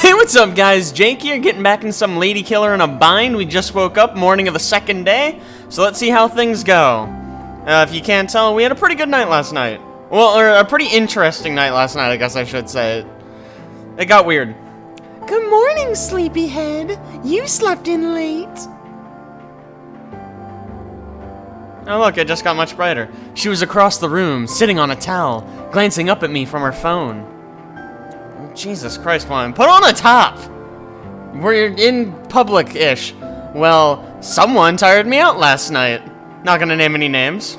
Hey, what's up, guys? Jake here, getting back in some Ladykiller in a bind. We just woke up, morning of the second day, so let's see how things go. If you can't tell, we had a pretty good night last night. Well, or a pretty interesting night last night, I guess I should say. It got weird. Good morning, sleepyhead. You slept in late. Oh look, it just got much brighter. She was across the room, sitting on a towel, glancing up at me from her phone. Jesus Christ, woman, put on a top! We're in public-ish. Well, someone tired me out last night. Not gonna name any names.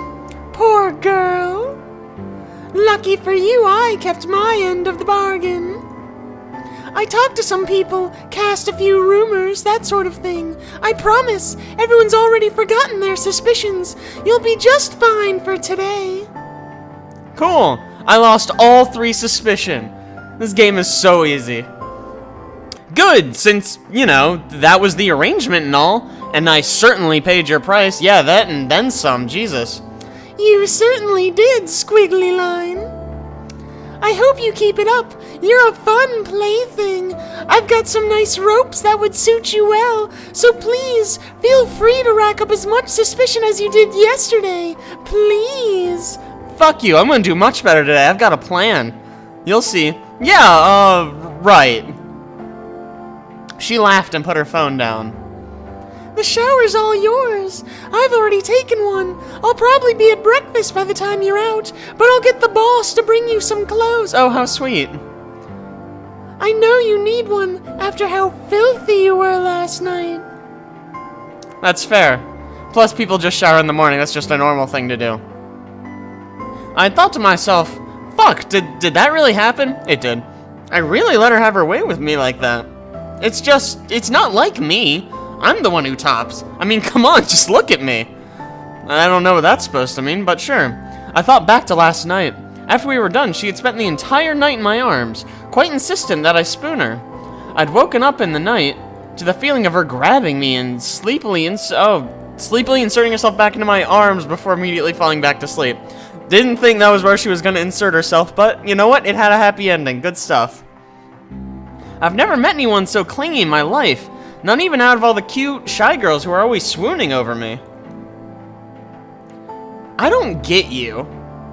Poor girl. Lucky for you, I kept my end of the bargain. I talked to some people, cast a few rumors, that sort of thing. I promise, everyone's already forgotten their suspicions. You'll be just fine for today. Cool. I lost all 3 suspicion. This game is so easy. Good, since, you know, that was the arrangement and all, and I certainly paid your price. Yeah, that and then some, Jesus. You certainly did, Squiggly Line. I hope you keep it up. You're a fun plaything. I've got some nice ropes that would suit you well, so please, feel free to rack up as much suspicion as you did yesterday. Please. Fuck you, I'm gonna do much better today. I've got a plan. You'll see. Yeah, right. She laughed and put her phone down. The shower's all yours. I've already taken one. I'll probably be at breakfast by the time you're out, but I'll get the boss to bring you some clothes. Oh, how sweet. I know you need one after how filthy you were last night. That's fair. Plus, people just shower in the morning. That's just a normal thing to do. I thought to myself, fuck, did that really happen? It did. I really let her have her way with me like that. It's not like me. I'm the one who tops. I mean, come on, just look at me. I don't know what that's supposed to mean, but sure. I thought back to last night. After we were done, she had spent the entire night in my arms, quite insistent that I spoon her. I'd woken up in the night to the feeling of her grabbing me and sleepily inserting herself back into my arms before immediately falling back to sleep. Didn't think that was where she was going to insert herself, but you know what? It had a happy ending. Good stuff. I've never met anyone so clingy in my life. Not even out of all the cute, shy girls who are always swooning over me. I don't get you.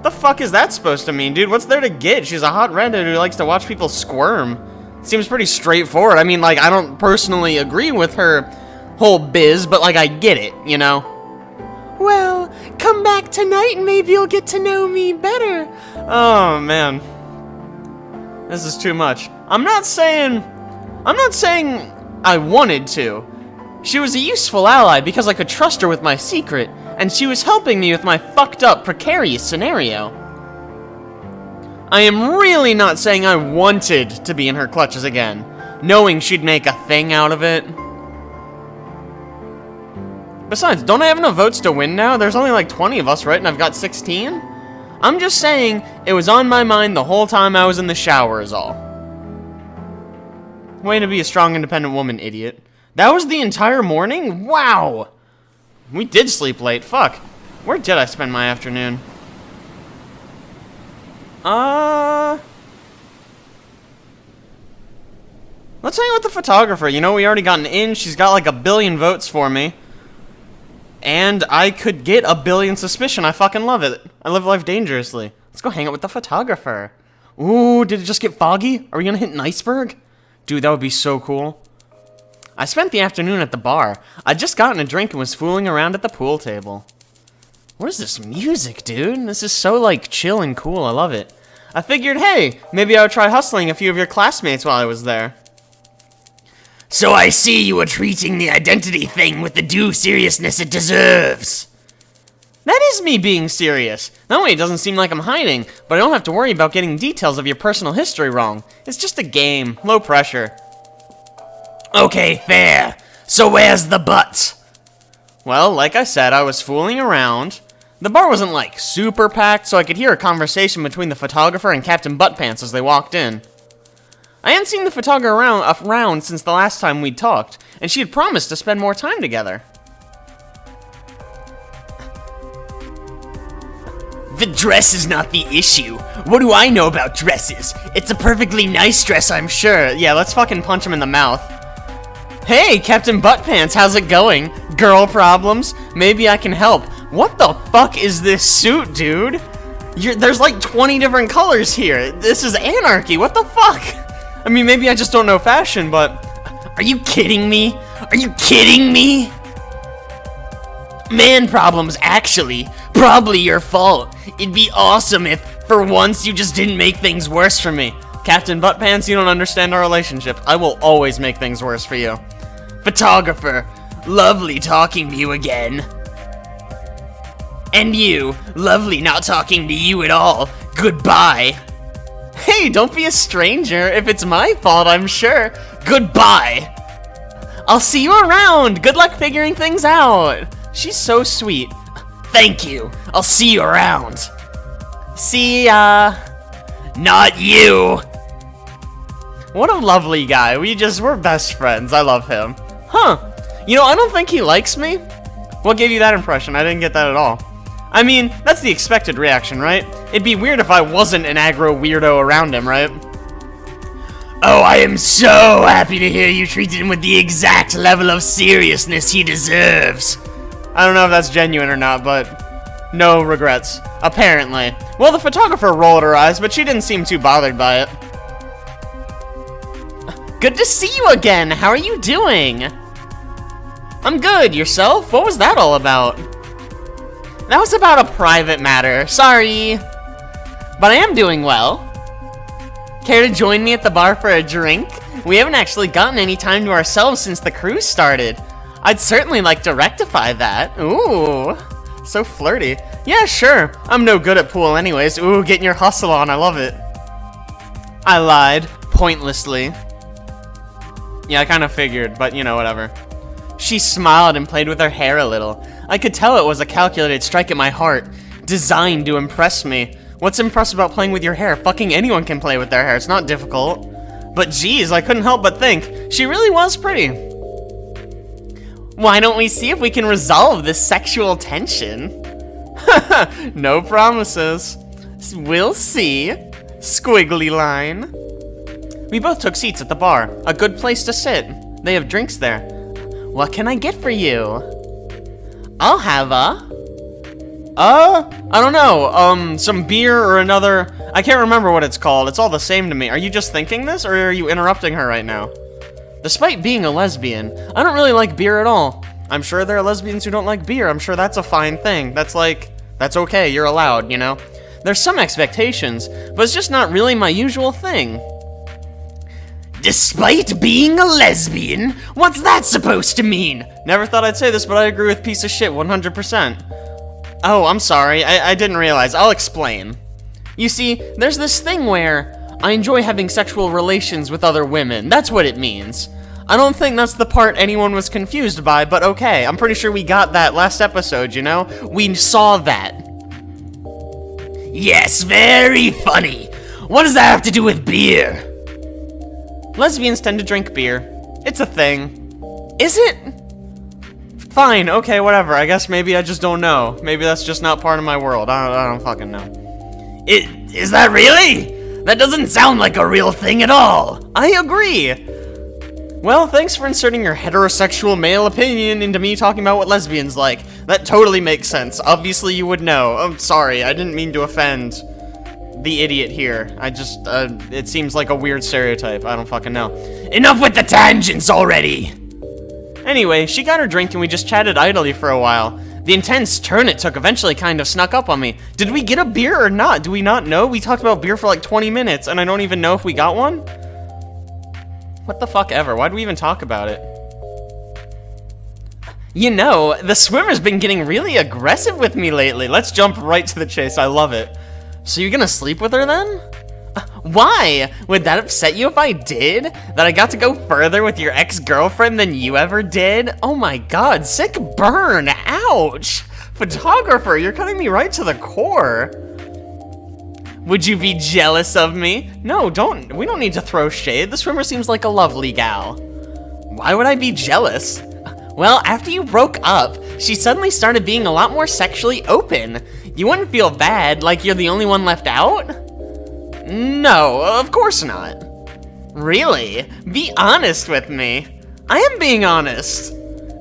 The fuck is that supposed to mean, dude? What's there to get? She's a hot redhead who likes to watch people squirm. Seems pretty straightforward. I mean, like, I don't personally agree with her whole biz, but, like, I get it, you know? Well, come back tonight and maybe you'll get to know me better. Oh, man. This is too much. I'm not saying I wanted to. She was a useful ally because I could trust her with my secret, and she was helping me with my fucked up, precarious scenario. I am really not saying I wanted to be in her clutches again, knowing she'd make a thing out of it. Besides, don't I have enough votes to win now? There's only like 20 of us, right? And I've got 16? I'm just saying, it was on my mind the whole time I was in the shower is all. Way to be a strong, independent woman, idiot. That was the entire morning? Wow! We did sleep late. Fuck. Where did I spend my afternoon? Let's hang out with the photographer. You know, we already got an in. She's got like 1 billion votes for me. And I could get 1 billion suspicion. I fucking love it. I live life dangerously. Let's go hang out with the photographer. Ooh, did it just get foggy? Are we gonna hit an iceberg? Dude, that would be so cool. I spent the afternoon at the bar. I'd just gotten a drink and was fooling around at the pool table. What is this music, dude? This is so, like, chill and cool. I love it. I figured, hey, maybe I would try hustling a few of your classmates while I was there. So I see you are treating the identity thing with the due seriousness it deserves. That is me being serious. That way it doesn't seem like I'm hiding, but I don't have to worry about getting details of your personal history wrong. It's just a game. Low pressure. Okay, fair. So where's the butt? Well, like I said, I was fooling around. The bar wasn't, like, super packed, so I could hear a conversation between the photographer and Captain Buttpants as they walked in. I hadn't seen the photographer around since the last time we'd talked, and she had promised to spend more time together. The dress is not the issue. What do I know about dresses? It's a perfectly nice dress, I'm sure. Yeah, let's fucking punch him in the mouth. Hey, Captain Buttpants, how's it going? Girl problems? Maybe I can help. What the fuck is this suit, dude? There's like 20 different colors here. This is anarchy. What the fuck? I mean, maybe I just don't know fashion, but... Are you kidding me? Are you kidding me? Man problems, actually. Probably your fault. It'd be awesome if, for once, you just didn't make things worse for me. Captain Buttpants, you don't understand our relationship. I will always make things worse for you. Photographer, lovely talking to you again. And you, lovely not talking to you at all. Goodbye. Hey, don't be a stranger. If it's my fault, I'm sure. Goodbye. I'll see you around. Good luck figuring things out. She's so sweet. Thank you. I'll see you around. See ya. Not you. What a lovely guy. We're best friends. I love him. Huh. You know, I don't think he likes me. What gave you that impression? I didn't get that at all. I mean, that's the expected reaction, right? It'd be weird if I wasn't an aggro weirdo around him, right? Oh, I am so happy to hear you treated him with the exact level of seriousness he deserves. I don't know if that's genuine or not, but no regrets. Apparently. Well, the photographer rolled her eyes, but she didn't seem too bothered by it. Good to see you again. How are you doing? I'm good. Yourself? What was that all about? That was about a private matter. Sorry. But I am doing well. Care to join me at the bar for a drink? We haven't actually gotten any time to ourselves since the cruise started. I'd certainly like to rectify that. Ooh, so flirty. Yeah, sure. I'm no good at pool anyways. Ooh, getting your hustle on. I love it. I lied. Pointlessly. Yeah, I kind of figured, but you know, whatever. She smiled and played with her hair a little. I could tell it was a calculated strike at my heart, designed to impress me. What's impressive about playing with your hair? Fucking anyone can play with their hair, it's not difficult. But geez, I couldn't help but think, she really was pretty. Why don't we see if we can resolve this sexual tension? No promises. We'll see. Squiggly line. We both took seats at the bar, a good place to sit. They have drinks there. What can I get for you? I'll have I don't know, some beer or another, I can't remember what it's called, it's all the same to me. Are you just thinking this, or are you interrupting her right now? Despite being a lesbian, I don't really like beer at all. I'm sure there are lesbians who don't like beer, I'm sure that's a fine thing. That's okay, you're allowed, you know? There's some expectations, but it's just not really my usual thing. Despite being a lesbian? What's that supposed to mean? Never thought I'd say this, but I agree with piece of shit 100%. Oh, I'm sorry, I didn't realize. I'll explain. You see, there's this thing where I enjoy having sexual relations with other women. That's what it means. I don't think that's the part anyone was confused by, but okay. I'm pretty sure we got that last episode, you know? We saw that. Yes, very funny. What does that have to do with beer? Lesbians tend to drink beer. It's a thing. Is it? Fine, okay, whatever. I guess maybe I just don't know. Maybe that's just not part of my world. I don't fucking know. Is that really? That doesn't sound like a real thing at all. I agree. Well, thanks for inserting your heterosexual male opinion into me talking about what lesbians like. That totally makes sense. Obviously you would know. I'm sorry, I didn't mean to offend the idiot here. I just, it seems like a weird stereotype. I don't fucking know. Enough with the tangents already! Anyway, she got her drink and we just chatted idly for a while. The intense turn it took eventually kind of snuck up on me. Did we get a beer or not? Do we not know? We talked about beer for like 20 minutes and I don't even know if we got one? What the fuck ever? Why'd we even talk about it? You know, the swimmer's been getting really aggressive with me lately. Let's jump right to the chase. I love it. So you're gonna sleep with her then? Why? Would that upset you if I did? That I got to go further with your ex-girlfriend than you ever did? Oh my god, sick burn, ouch! Photographer, you're cutting me right to the core. Would you be jealous of me? No, we don't need to throw shade. The swimmer seems like a lovely gal. Why would I be jealous? Well, after you broke up, she suddenly started being a lot more sexually open. You wouldn't feel bad, like you're the only one left out? No, of course not. Really? Be honest with me. I am being honest.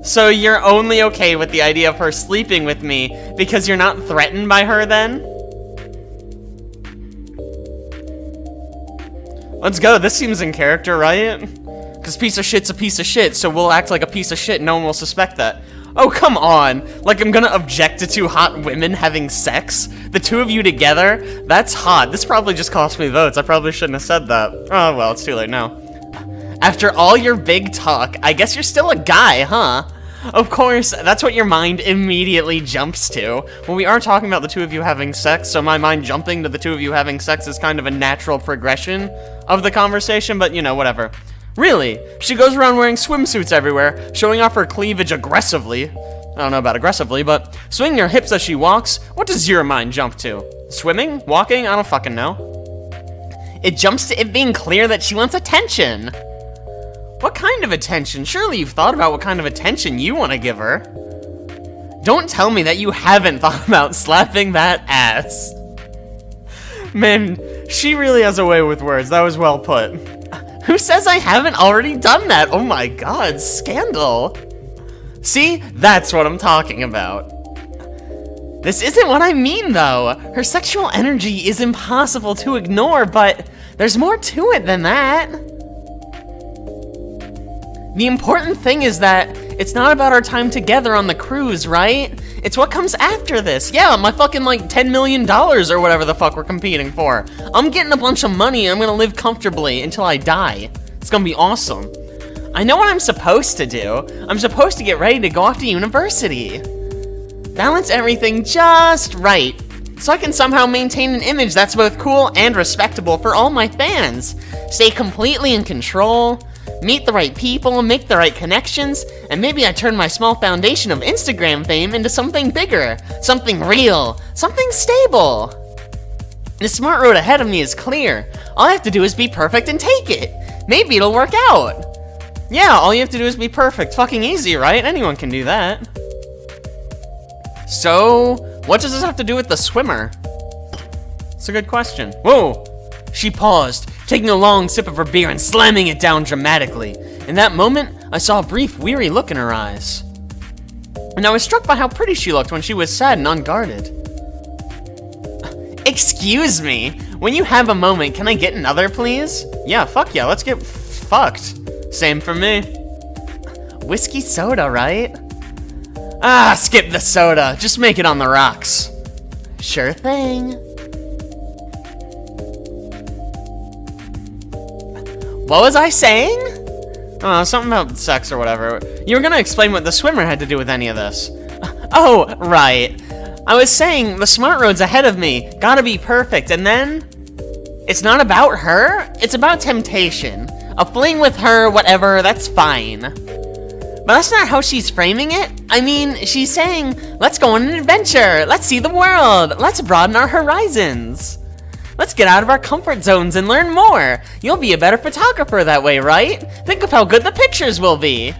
So you're only okay with the idea of her sleeping with me because you're not threatened by her then? Let's go, this seems in character, right? Because piece of shit's a piece of shit, so we'll act like a piece of shit and no one will suspect that. Oh, come on. Like I'm gonna object to two hot women having sex? The two of you together? That's hot. This probably just cost me votes. I probably shouldn't have said that. Oh, well, it's too late now. After all your big talk, I guess you're still a guy, huh? Of course, that's what your mind immediately jumps to. Well, we are talking about the two of you having sex, so my mind jumping to the two of you having sex is kind of a natural progression of the conversation, but you know, whatever. Really, she goes around wearing swimsuits everywhere, showing off her cleavage aggressively. I don't know about aggressively, but swinging her hips as she walks. What does your mind jump to? Swimming? Walking? I don't fucking know. It jumps to it being clear that she wants attention. What kind of attention? Surely you've thought about what kind of attention you want to give her. Don't tell me that you haven't thought about slapping that ass. Man, she really has a way with words. That was well put. Who says I haven't already done that? Oh my god, scandal. See? That's what I'm talking about. This isn't what I mean, though. Her sexual energy is impossible to ignore, but there's more to it than that. The important thing is that it's not about our time together on the cruise, right? It's what comes after this. Yeah, my fucking like $10 million or whatever the fuck we're competing for. I'm getting a bunch of money and I'm gonna live comfortably until I die. It's gonna be awesome. I know what I'm supposed to do. I'm supposed to get ready to go off to university. Balance everything just right, so I can somehow maintain an image that's both cool and respectable for all my fans. Stay completely in control. Meet the right people, make the right connections, and maybe I turn my small foundation of Instagram fame into something bigger, something real, something stable. The smart road ahead of me is clear. All I have to do is be perfect and take it. Maybe it'll work out. Yeah, all you have to do is be perfect. Fucking easy, right? Anyone can do that. So, what does this have to do with the swimmer? It's a good question. Whoa! She paused, taking a long sip of her beer and slamming it down dramatically. In that moment, I saw a brief, weary look in her eyes. And I was struck by how pretty she looked when she was sad and unguarded. Excuse me, when you have a moment, can I get another, please? Yeah, fuck yeah, let's get fucked. Same for me. Whiskey soda, right? Ah, skip the soda, just make it on the rocks. Sure thing. What was I saying? Something about sex or whatever. You were gonna explain what the swimmer had to do with any of this. Oh, right. I was saying the smart road's ahead of me. Gotta be perfect, and then... It's not about her, it's about temptation. A fling with her, whatever, that's fine. But that's not how she's framing it. I mean, she's saying, let's go on an adventure, let's see the world, let's broaden our horizons. Let's get out of our comfort zones and learn more. You'll be a better photographer that way, right? Think of how good the pictures will be.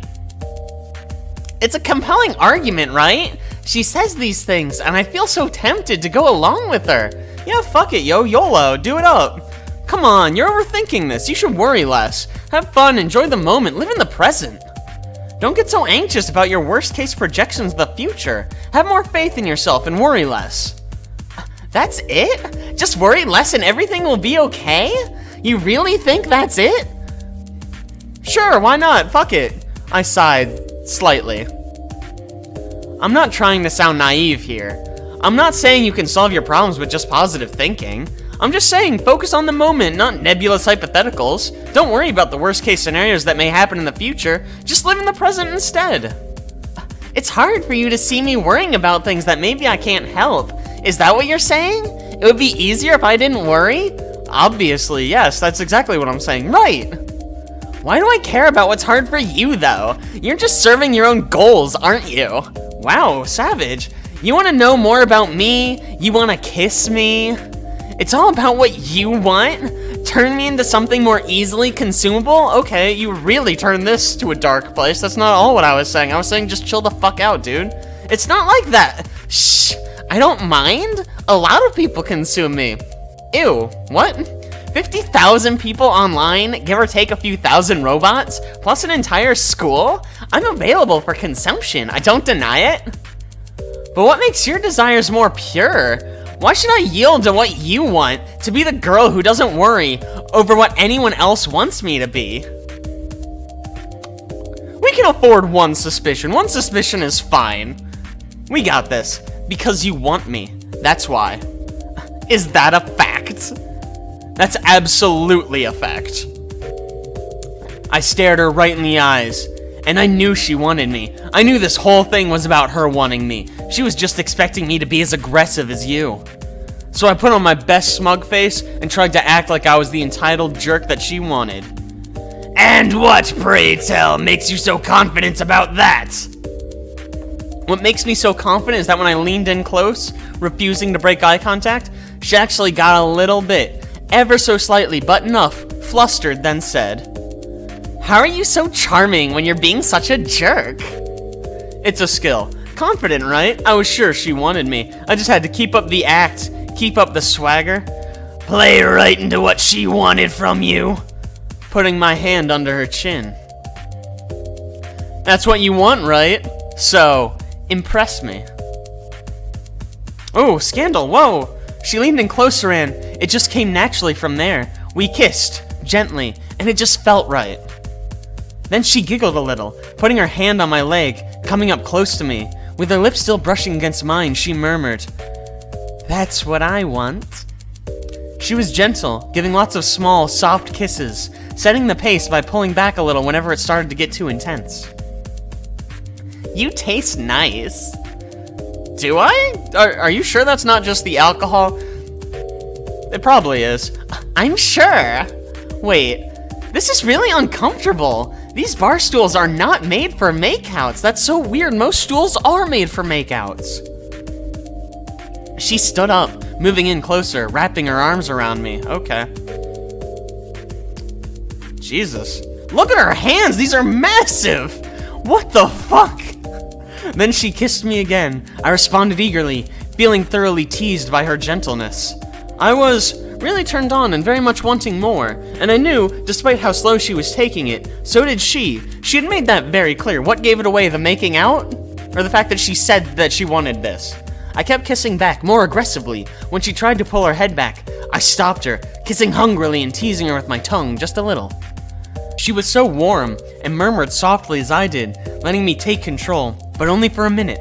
It's a compelling argument, right? She says these things, and I feel so tempted to go along with her. Yeah, fuck it, yo, YOLO, do it up. Come on, you're overthinking this. You should worry less. Have fun, enjoy the moment, live in the present. Don't get so anxious about your worst-case projections of the future. Have more faith in yourself and worry less. That's it? Just worry less and everything will be okay? You really think that's it? Sure, why not? Fuck it. I sighed, slightly. I'm not trying to sound naive here. I'm not saying you can solve your problems with just positive thinking. I'm just saying focus on the moment, not nebulous hypotheticals. Don't worry about the worst case scenarios that may happen in the future. Just live in the present instead. It's hard for you to see me worrying about things that maybe I can't help. Is that what you're saying? It would be easier if I didn't worry? Obviously, yes, that's exactly what I'm saying. Right! Why do I care about what's hard for you, though? You're just serving your own goals, aren't you? Wow, savage. You want to know more about me? You want to kiss me? It's all about what you want? Turn me into something more easily consumable? Okay, you really turned this to a dark place. That's not all what I was saying. I was saying just chill the fuck out, dude. It's not like that. Shh. I don't mind. a lot of people consume me. Ew, what? 50,000 people online, give or take a few thousand robots, plus an entire school? I'm available for consumption, I don't deny it. But what makes your desires more pure? Why should I yield to what you want, to be the girl who doesn't worry over what anyone else wants me to be? We can afford one suspicion. One suspicion is fine. We got this. Because you want me. That's why. Is that a fact? That's absolutely a fact. I stared her right in the eyes, and I knew she wanted me. I knew this whole thing was about her wanting me. She was just expecting me to be as aggressive as you. So I put on my best smug face and tried to act like I was the entitled jerk that she wanted. And what, pray tell, makes you so confident about that? What makes me so confident is that when I leaned in close, refusing to break eye contact, she actually got a little bit, ever so slightly, but enough, flustered, then said, "How are you so charming when you're being such a jerk?" It's a skill. Confident, right? I was sure she wanted me. I just had to keep up the act, keep up the swagger. Play right into what she wanted from you. Putting my hand under her chin. That's what you want, right? So, impress me. Oh, scandal, whoa! She leaned in closer and it just came naturally from there. We kissed, gently, and it just felt right. Then she giggled a little, putting her hand on my leg, coming up close to me. With her lips still brushing against mine, she murmured, "That's what I want." She was gentle, giving lots of small, soft kisses, setting the pace by pulling back a little whenever it started to get too intense. You taste nice. Do I? Are you sure that's not just the alcohol? It probably is. I'm sure. Wait, this is really uncomfortable. These bar stools are not made for makeouts. That's so weird. Most stools are made for makeouts. She stood up, moving in closer, wrapping her arms around me. Okay. Jesus. Look at her hands. These are massive. What the fuck? Then she kissed me again. I responded eagerly, feeling thoroughly teased by her gentleness. I was really turned on and very much wanting more, and I knew, despite how slow she was taking it, so did she. She had made that very clear. What gave it away, the making out? Or the fact that she said that she wanted this? I kept kissing back, more aggressively. When she tried to pull her head back, I stopped her, kissing hungrily and teasing her with my tongue, just a little. She was so warm, and murmured softly as I did, letting me take control, but only for a minute.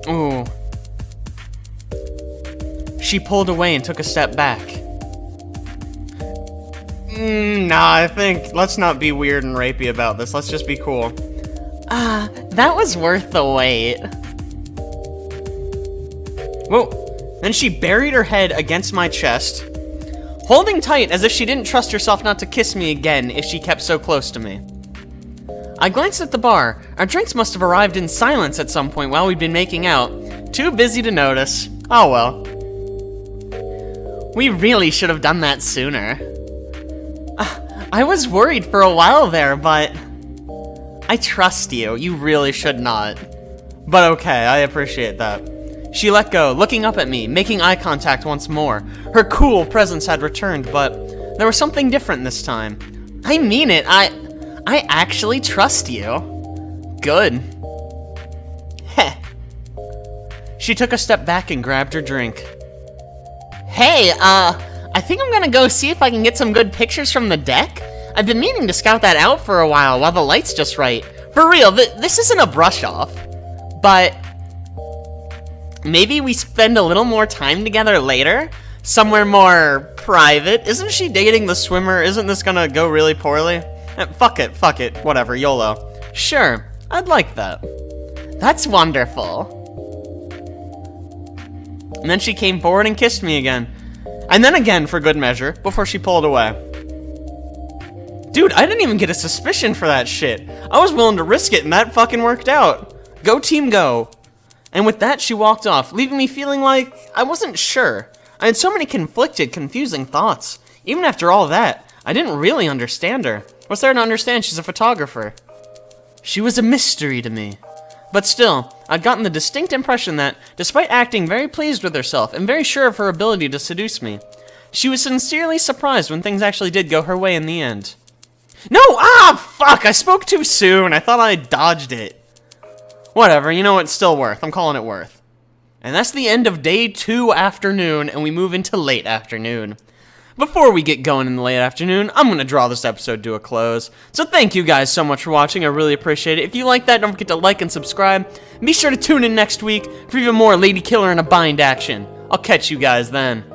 Ooh. She pulled away and took a step back. Nah, I think, let's not be weird and rapey about this, let's just be cool. That was worth the wait. Whoa, then she buried her head against my chest, holding tight as if she didn't trust herself not to kiss me again if she kept so close to me. I glanced at the bar. Our drinks must have arrived in silence at some point while we'd been making out. Too busy to notice. Oh well. We really should have done that sooner. I was worried for a while there, but I trust you. You really should not. But okay, I appreciate that. She let go, looking up at me, making eye contact once more. Her cool presence had returned, but there was something different this time. I mean it, I actually trust you. Good. Heh. She took a step back and grabbed her drink. Hey, I think I'm gonna go see if I can get some good pictures from the deck. I've been meaning to scout that out for a while the light's just right. For real, this isn't a brush off. But maybe we spend a little more time together later? Somewhere more private? Isn't she dating the swimmer? Isn't this gonna go really poorly? Fuck it, whatever, YOLO. Sure, I'd like that. That's wonderful. And then she came forward and kissed me again. And then again, for good measure, before she pulled away. Dude, I didn't even get a suspicion for that shit. I was willing to risk it, and that fucking worked out. Go team, go. And with that, she walked off, leaving me feeling like I wasn't sure. I had so many conflicted, confusing thoughts. Even after all that, I didn't really understand her. What's there to understand? She's a photographer. She was a mystery to me. But still, I'd gotten the distinct impression that, despite acting very pleased with herself and very sure of her ability to seduce me, she was sincerely surprised when things actually did go her way in the end. No! Ah! Fuck! I spoke too soon! I thought I dodged it. Whatever, you know, it's still worth. I'm calling it worth. And that's the end of day 2 afternoon, and we move into late afternoon. Before we get going in the late afternoon, I'm going to draw this episode to a close. So thank you guys so much for watching. I really appreciate it. If you like that, don't forget to like and subscribe. Be sure to tune in next week for even more Ladykiller in a Bind action. I'll catch you guys then.